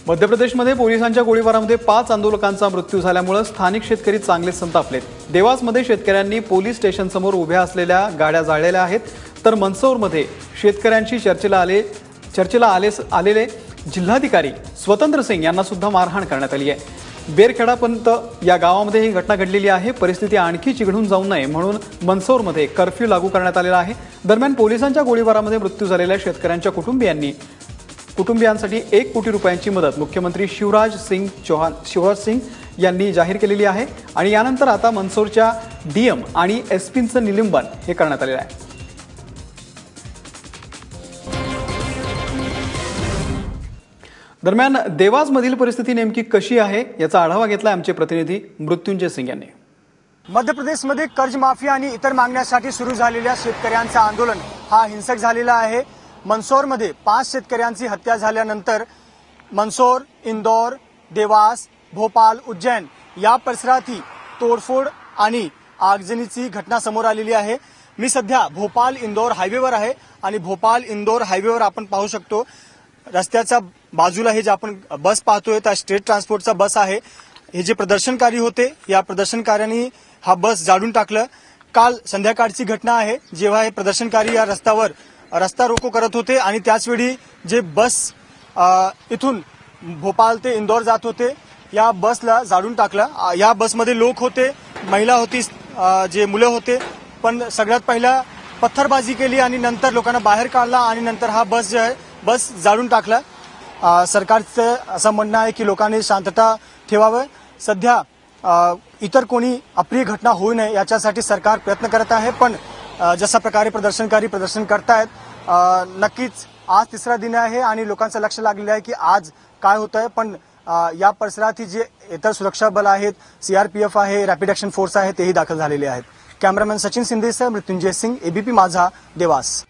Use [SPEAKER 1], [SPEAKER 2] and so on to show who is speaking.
[SPEAKER 1] मध्य प्रदेशमध्ये पोलिसांच्या गोळीबारामध्ये 5 आंदोलकांचा मृत्यू झाल्यामुळे स्थानिक शेतकरी चांगले संतापलेत। देवासमध्ये शेतकऱ्यांनी पोलीस स्टेशनसमोर उभ्या असलेल्या गाड्या जाळलेल्या आहेत, तर मंदसौरमध्ये शेतकऱ्यांशी चर्चेला आलेले जिल्हाधिकारी स्वतंत्र सिंग यांना सुद्धा मारहाण करण्यात आली आहे। बेरखेडापर्यंत या गावामध्ये ही घटना घडलेली आहे। परिस्थिती आणखी चिघळून जाऊ नये म्हणून मंदसौरमध्ये कर्फ्यू लागू करण्यात आलेला आहे। दरम्यान पोलिसांच्या गोळीबारामध्ये मृत्यू झालेल्या शेतकऱ्यांच्या कुटुंबियांसाठी 1 कोटी रुपयांची मदत मुख्यमंत्री शिवराज सिंग यांनी जाहीर केलेली आहे आणि यानंतर आता मंदसौरच्या डीएम आणि एसपींचं निलंबन हे करण्यात आलेलं आहे। दरम्यान देवासमधील परिस्थिती नेमकी कशी आहे याचा आढावा घेतला आमचे प्रतिनिधी मृत्युंजय सिंग यांनी।
[SPEAKER 2] मध्य प्रदेशमध्ये कर्जमाफी आणि इतर मागण्यासाठी सुरू झालेल्या शेतकऱ्यांचं आंदोलन हा हिंसक झालेला आहे। मंदसौरमध्ये 5 शेतकऱ्यांची हत्या झाल्यानंतर मंदसौर, इंदौर, देवास, भोपाल, उज्जैन या परिसरातही तोडफोड आणि आगजनीची घटना समोर आलेली आहे। मी सध्या भोपाल इंदौर हायवेवर आहे आणि भोपाल इंदौर हायवेवर आपण पाहू शकतो रस्त्याच्या बाजूला हे जे आपण बस पाहतोय त्या स्टेट ट्रान्सपोर्टचा बस आहे। हे जे प्रदर्शनकारी होते या प्रदर्शनकाऱ्यांनी हा बस जाळून टाकलं। काल संध्याकाळची घटना आहे जेव्हा हे प्रदर्शनकारी या रस्त्यावर रस्ता रोको करत होते आणि त्याचवेळी जे बस इथून भोपाल ते इंदौर जात होते या बसला जाळून टाकलं। या बसमध्ये लोक होते, महिला होती, जे मुलं होते, पण सगळ्यात पहिला पत्थरबाजी केली आणि नंतर लोकांना बाहेर काढला आणि नंतर हा बस जे आहे बस जाळून टाकला। सरकारचं असं म्हणणं आहे की लोकांनी शांतता ठेवावं। सध्या इतर कोणी अप्रिय घटना होऊ नये याच्यासाठी सरकार प्रयत्न करत आहे, पण जशा प्रकारे प्रदर्शनकारी प्रदर्शन करतायत नक्कीच आज तिसरा दिन आहे आणि लोकांचं लक्ष लागलेलं आहे की आज काय होतंय। पण या परिसरात जे इतर सुरक्षा बल आहेत, सीआरपीएफ आहे, रॅपिड ऍक्शन फोर्स आहे, तेही दाखल झालेले आहेत। कॅमेरामॅन सचिन शिंदेसह मृत्युंजय सिंग, एबीपी माझा, देवास।